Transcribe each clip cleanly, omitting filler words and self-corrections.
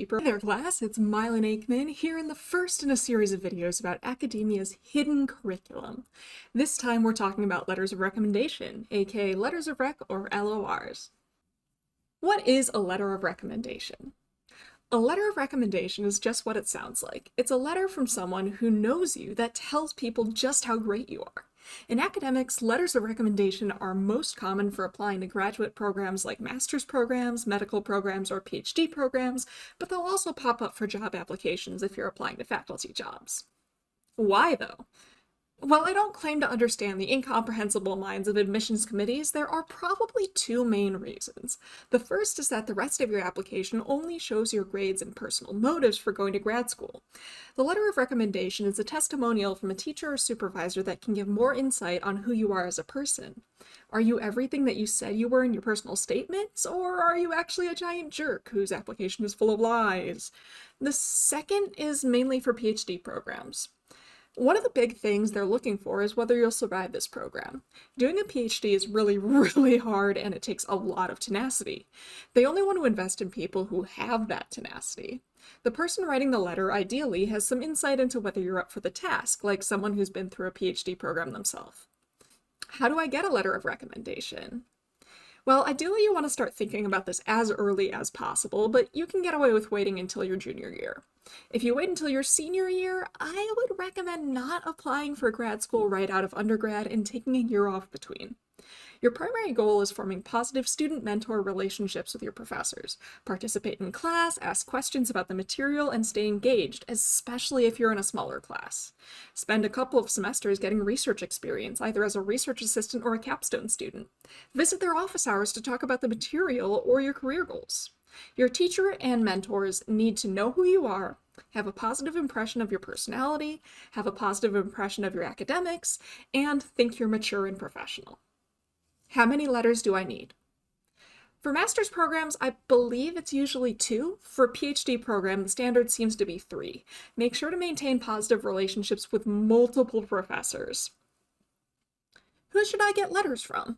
Hey there class, it's Mylan Aikman here in the first in a series of videos about academia's hidden curriculum. This time we're talking about letters of recommendation, aka letters of rec or LORs. What is a letter of recommendation? A letter of recommendation is just what it sounds like. It's a letter from someone who knows you that tells people just how great you are. In academics, letters of recommendation are most common for applying to graduate programs like master's programs, medical programs, or PhD programs, but they'll also pop up for job applications if you're applying to faculty jobs. Why, though? While I don't claim to understand the incomprehensible minds of admissions committees, there are probably two main reasons. The first is that the rest of your application only shows your grades and personal motives for going to grad school. The letter of recommendation is a testimonial from a teacher or supervisor that can give more insight on who you are as a person. Are you everything that you said you were in your personal statements, or are you actually a giant jerk whose application is full of lies? The second is mainly for PhD programs. One of the big things they're looking for is whether you'll survive this program. Doing a PhD is really hard, and it takes a lot of tenacity. They only want to invest in people who have that tenacity. The person writing the letter ideally has some insight into whether you're up for the task, like someone who's been through a PhD program themselves. How do I get a letter of recommendation? Well, ideally you want to start thinking about this as early as possible, but you can get away with waiting until your junior year. If you wait until your senior year, I would recommend not applying for grad school right out of undergrad and taking a year off between. Your primary goal is forming positive student-mentor relationships with your professors. Participate in class, ask questions about the material, and stay engaged, especially if you're in a smaller class. Spend a couple of semesters getting research experience, either as a research assistant or a capstone student. Visit their office hours to talk about the material or your career goals. Your teacher and mentors need to know who you are, have a positive impression of your personality, have a positive impression of your academics, and think you're mature and professional. How many letters do I need? For master's programs, I believe it's usually 2. For a PhD program, the standard seems to be 3. Make sure to maintain positive relationships with multiple professors. Who should I get letters from?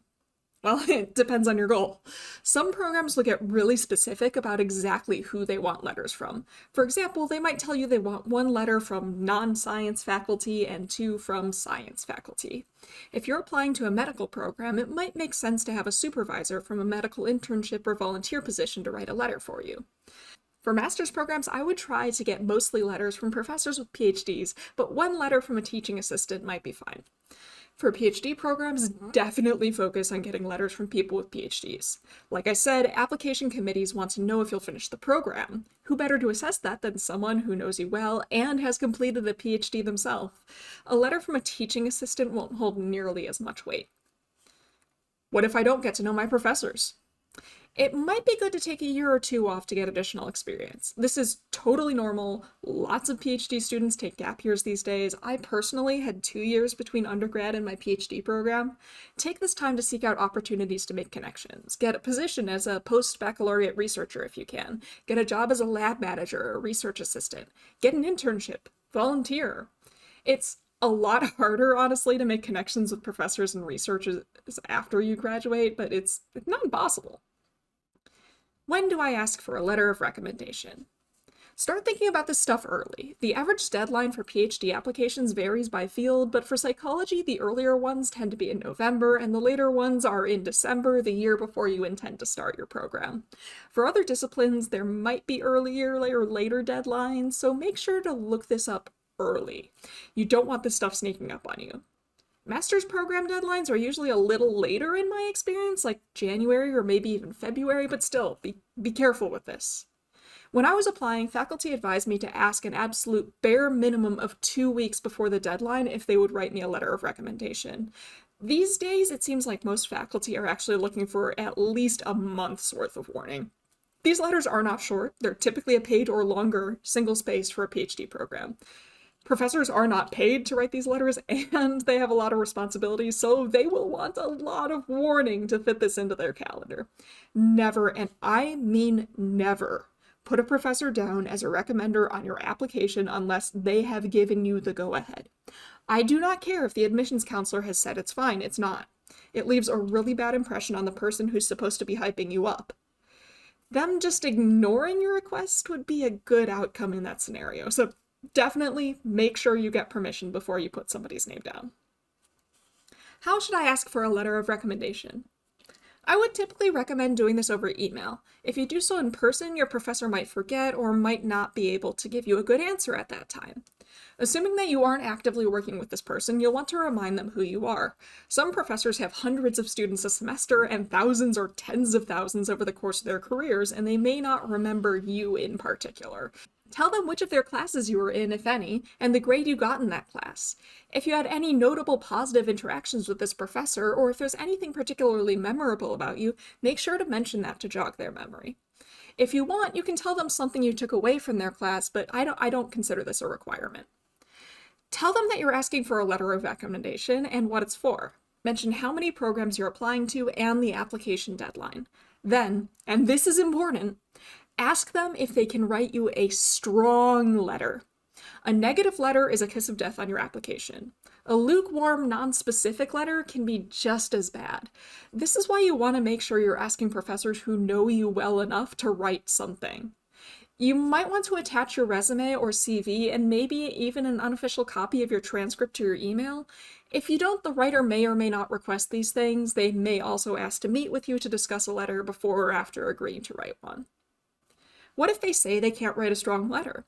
Well, it depends on your goal. Some programs will get really specific about exactly who they want letters from. For example, they might tell you they want 1 letter from non-science faculty and 2 from science faculty. If you're applying to a medical program, it might make sense to have a supervisor from a medical internship or volunteer position to write a letter for you. For master's programs, I would try to get mostly letters from professors with PhDs, but 1 letter from a teaching assistant might be fine. For PhD programs, definitely focus on getting letters from people with PhDs. Like I said, application committees want to know if you'll finish the program. Who better to assess that than someone who knows you well and has completed a PhD themselves? A letter from a teaching assistant won't hold nearly as much weight. What if I don't get to know my professors? It might be good to take a year or 2 off to get additional experience. This is totally normal. Lots of PhD students take gap years these days. I personally had 2 years between undergrad and my PhD program. Take this time to seek out opportunities to make connections. Get a position as a post-baccalaureate researcher if you can. Get a job as a lab manager or research assistant. Get an internship. Volunteer. It's a lot harder, honestly, to make connections with professors and researchers after you graduate, but it's not impossible. When do I ask for a letter of recommendation? Start thinking about this stuff early. The average deadline for PhD applications varies by field, but for psychology, the earlier ones tend to be in November, and the later ones are in December, the year before you intend to start your program. For other disciplines, there might be earlier or later deadlines, so make sure to look this up early. You don't want this stuff sneaking up on you. Master's program deadlines are usually a little later in my experience, like January or maybe even February, but still, be careful with this. When I was applying, faculty advised me to ask an absolute bare minimum of 2 weeks before the deadline if they would write me a letter of recommendation. These days, it seems like most faculty are actually looking for at least a month's worth of warning. These letters are not short. They're typically a page or longer, single-spaced for a PhD program. Professors are not paid to write these letters, and they have a lot of responsibilities, so they will want a lot of warning to fit this into their calendar. Never, and I mean never, put a professor down as a recommender on your application unless they have given you the go-ahead. I do not care if the admissions counselor has said it's fine, it's not. It leaves a really bad impression on the person who's supposed to be hyping you up. Them just ignoring your request would be a good outcome in that scenario. So definitely make sure you get permission before you put somebody's name down. How should I ask for a letter of recommendation? I would typically recommend doing this over email. If you do so in person, your professor might forget or might not be able to give you a good answer at that time. Assuming that you aren't actively working with this person, you'll want to remind them who you are. Some professors have hundreds of students a semester and thousands or tens of thousands over the course of their careers, and they may not remember you in particular. Tell them which of their classes you were in, if any, and the grade you got in that class. If you had any notable positive interactions with this professor, or if there's anything particularly memorable about you, make sure to mention that to jog their memory. If you want, you can tell them something you took away from their class, but I don't consider this a requirement. Tell them that you're asking for a letter of recommendation and what it's for. Mention how many programs you're applying to and the application deadline. Then, and this is important, ask them if they can write you a strong letter. A negative letter is a kiss of death on your application. A lukewarm, non-specific letter can be just as bad. This is why you want to make sure you're asking professors who know you well enough to write something. You might want to attach your resume or CV and maybe even an unofficial copy of your transcript to your email. If you don't, the writer may or may not request these things. They may also ask to meet with you to discuss a letter before or after agreeing to write one. What if they say they can't write a strong letter?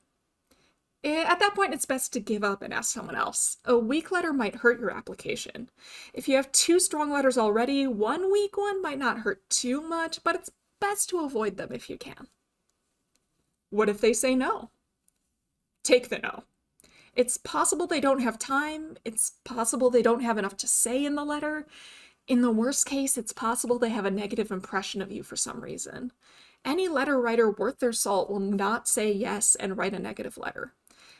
At that point, it's best to give up and ask someone else. A weak letter might hurt your application. If you have 2 strong letters already, one weak one might not hurt too much, but it's best to avoid them if you can. What if they say no? Take the no. It's possible they don't have time. It's possible they don't have enough to say in the letter. In the worst case, it's possible they have a negative impression of you for some reason. Any letter writer worth their salt will not say yes and write a negative letter.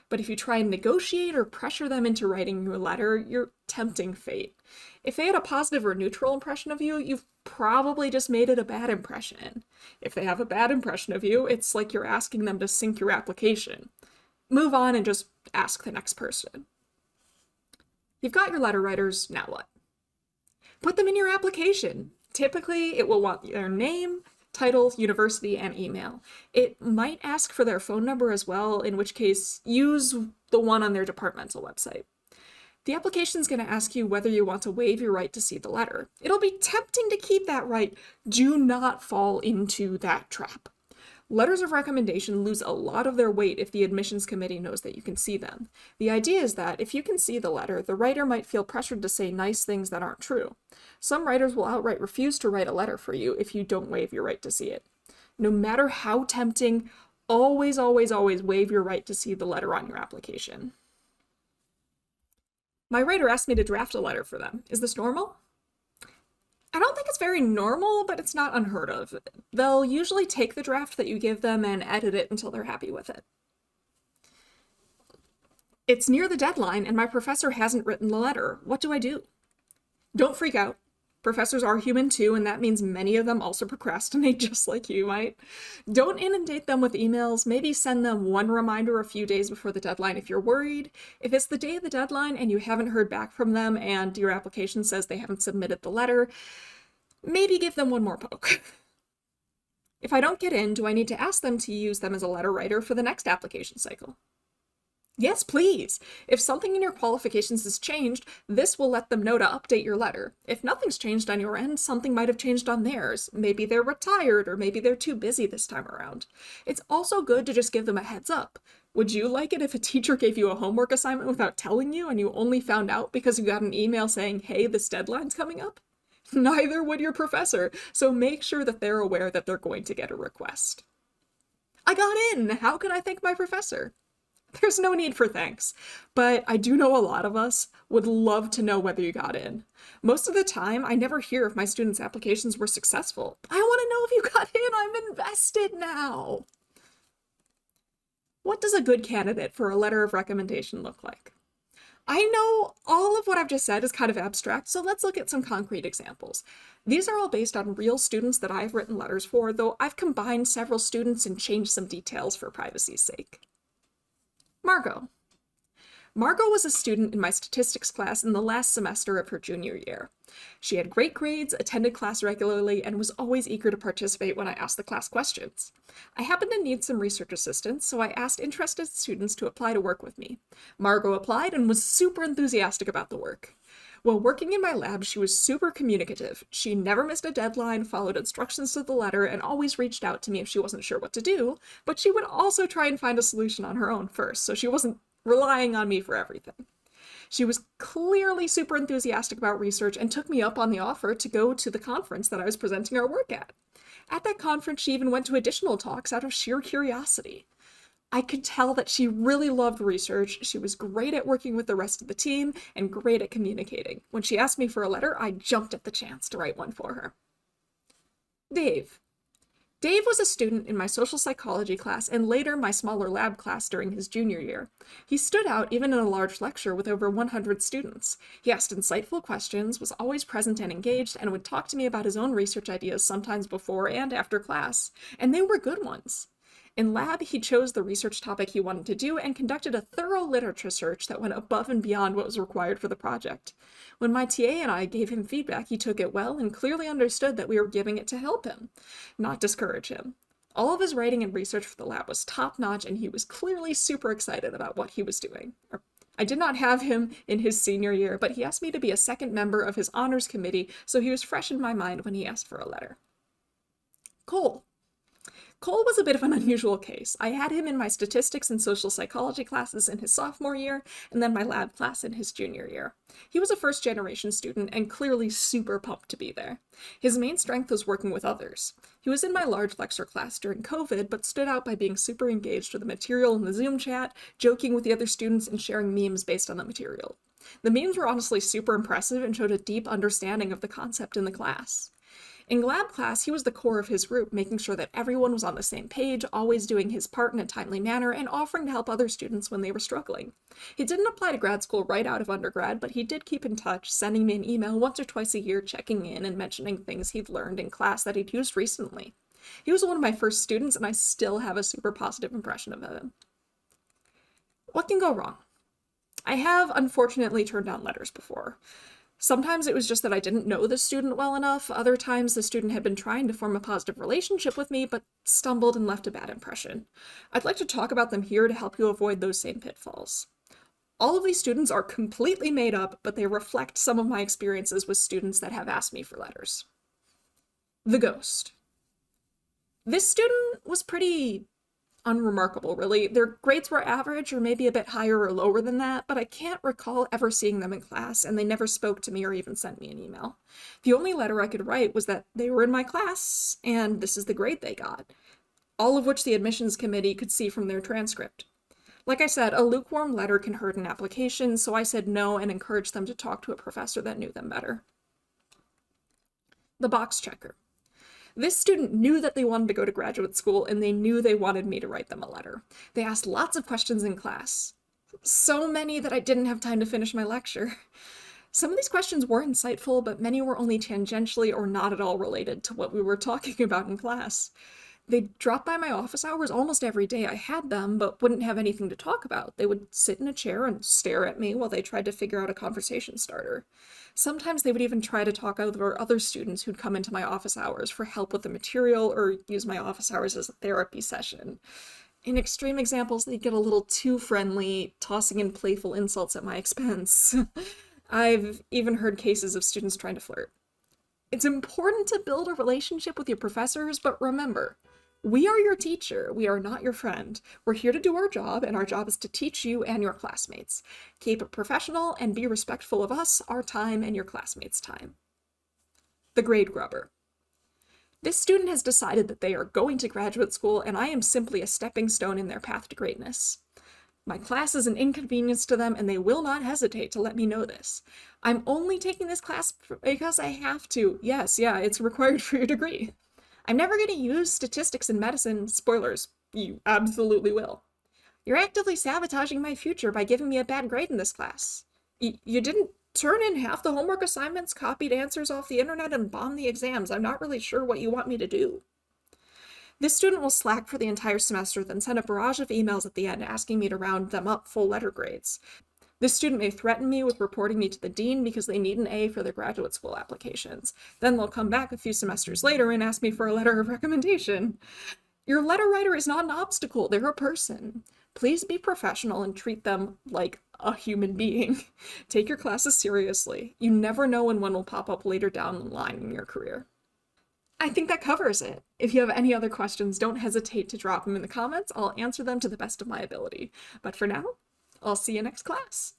But if you try and negotiate or pressure them into writing you a letter, you're tempting fate. If they had a positive or neutral impression of you, you've probably just made it a bad impression. If they have a bad impression of you, it's like you're asking them to sink your application. Move on and just ask the next person. You've got your letter writers, now what? Put them in your application. Typically, it will want their name, title, university, and email. It might ask for their phone number as well, in which case, use the one on their departmental website. The application is going to ask you whether you want to waive your right to see the letter. It'll be tempting to keep that right. Do not fall into that trap. Letters of recommendation lose a lot of their weight if the admissions committee knows that you can see them. The idea is that if you can see the letter, the writer might feel pressured to say nice things that aren't true. Some writers will outright refuse to write a letter for you if you don't waive your right to see it. No matter how tempting, always, always, always waive your right to see the letter on your application. My writer asked me to draft a letter for them. Is this normal? I don't think it's very normal, but it's not unheard of. They'll usually take the draft that you give them and edit it until they're happy with it. It's near the deadline and my professor hasn't written the letter. What do I do? Don't freak out. Professors are human too, and that means many of them also procrastinate just like you might. Don't inundate them with emails. Maybe send them one reminder a few days before the deadline if you're worried. If it's the day of the deadline and you haven't heard back from them and your application says they haven't submitted the letter, maybe give them one more poke. If I don't get in, do I need to ask them to use them as a letter writer for the next application cycle? Yes, please. If something in your qualifications has changed, this will let them know to update your letter. If nothing's changed on your end, something might have changed on theirs. Maybe they're retired, or maybe they're too busy this time around. It's also good to just give them a heads up. Would you like it if a teacher gave you a homework assignment without telling you and you only found out because you got an email saying, hey, this deadline's coming up? Neither would your professor, so make sure that they're aware that they're going to get a request. I got in! How can I thank my professor? There's no need for thanks, but I do know a lot of us would love to know whether you got in. Most of the time, I never hear if my students' applications were successful. I want to know if you got in. I'm invested now. What does a good candidate for a letter of recommendation look like? I know all of what I've just said is kind of abstract, so let's look at some concrete examples. These are all based on real students that I've written letters for, though I've combined several students and changed some details for privacy's sake. Margot. Margot was a student in my statistics class in the last semester of her junior year. She had great grades, attended class regularly, and was always eager to participate when I asked the class questions. I happened to need some research assistance, so I asked interested students to apply to work with me. Margot applied and was super enthusiastic about the work. While working in my lab, she was super communicative. She never missed a deadline, followed instructions to the letter, and always reached out to me if she wasn't sure what to do, but she would also try and find a solution on her own first, so she wasn't relying on me for everything. She was clearly super enthusiastic about research and took me up on the offer to go to the conference that I was presenting our work at. At that conference, she even went to additional talks out of sheer curiosity. I could tell that she really loved research, she was great at working with the rest of the team, and great at communicating. When she asked me for a letter, I jumped at the chance to write one for her. Dave. Dave was a student in my social psychology class and later my smaller lab class during his junior year. He stood out even in a large lecture with over 100 students. He asked insightful questions, was always present and engaged, and would talk to me about his own research ideas sometimes before and after class, and they were good ones. In lab, he chose the research topic he wanted to do and conducted a thorough literature search that went above and beyond what was required for the project. When my TA and I gave him feedback, he took it well and clearly understood that we were giving it to help him, not discourage him. All of his writing and research for the lab was top-notch, and he was clearly super excited about what he was doing. I did not have him in his senior year, but he asked me to be a second member of his honors committee, so he was fresh in my mind when he asked for a letter. Cole. Cole was a bit of an unusual case. I had him in my statistics and social psychology classes in his sophomore year, and then my lab class in his junior year. He was a first-generation student and clearly super pumped to be there. His main strength was working with others. He was in my large lecture class during COVID, but stood out by being super engaged with the material in the Zoom chat, joking with the other students, and sharing memes based on the material. The memes were honestly super impressive and showed a deep understanding of the concept in the class. In lab class, he was the core of his group, making sure that everyone was on the same page, always doing his part in a timely manner, and offering to help other students when they were struggling. He didn't apply to grad school right out of undergrad, but he did keep in touch, sending me an email once or twice a year, checking in and mentioning things he'd learned in class that he'd used recently. He was one of my first students, and I still have a super positive impression of him. What can go wrong? I have unfortunately turned down letters before. Sometimes it was just that I didn't know the student well enough. Other times the student had been trying to form a positive relationship with me, but stumbled and left a bad impression. I'd like to talk about them here to help you avoid those same pitfalls. All of these students are completely made up, but they reflect some of my experiences with students that have asked me for letters. The ghost. This student was pretty unremarkable, really. Their grades were average or maybe a bit higher or lower than that, but I can't recall ever seeing them in class, and they never spoke to me or even sent me an email. The only letter I could write was that they were in my class, and this is the grade they got, all of which the admissions committee could see from their transcript. Like I said, a lukewarm letter can hurt an application, so I said no and encouraged them to talk to a professor that knew them better. The box checker. This student knew that they wanted to go to graduate school, and they knew they wanted me to write them a letter. They asked lots of questions in class. So many that I didn't have time to finish my lecture. Some of these questions were insightful, but many were only tangentially or not at all related to what we were talking about in class. They'd drop by my office hours almost every day I had them, but wouldn't have anything to talk about. They would sit in a chair and stare at me while they tried to figure out a conversation starter. Sometimes they would even try to talk over other students who'd come into my office hours for help with the material or use my office hours as a therapy session. In extreme examples, they'd get a little too friendly, tossing in playful insults at my expense. I've even heard cases of students trying to flirt. It's important to build a relationship with your professors, but remember, we are your teacher, we are not your friend. We're here to do our job, and our job is to teach you and your classmates. Keep it professional and be respectful of us, our time, and your classmates' time. The grade grubber. This student has decided that they are going to graduate school, and I am simply a stepping stone in their path to greatness. My class is an inconvenience to them, and they will not hesitate to let me know this. I'm only taking this class because I have to. Yes, it's required for your degree. I'm never going to use statistics in medicine. Spoilers, you absolutely will. You're actively sabotaging my future by giving me a bad grade in this class. You didn't turn in half the homework assignments, copied answers off the internet, and bombed the exams. I'm not really sure what you want me to do. This student will slack for the entire semester, then send a barrage of emails at the end asking me to round them up full letter grades. This student may threaten me with reporting me to the dean because they need an A for their graduate school applications. Then they'll come back a few semesters later and ask me for a letter of recommendation. Your letter writer is not an obstacle, they're a person. Please be professional and treat them like a human being. Take your classes seriously. You never know when one will pop up later down the line in your career. I think that covers it. If you have any other questions, don't hesitate to drop them in the comments. I'll answer them to the best of my ability. But for now, I'll see you next class.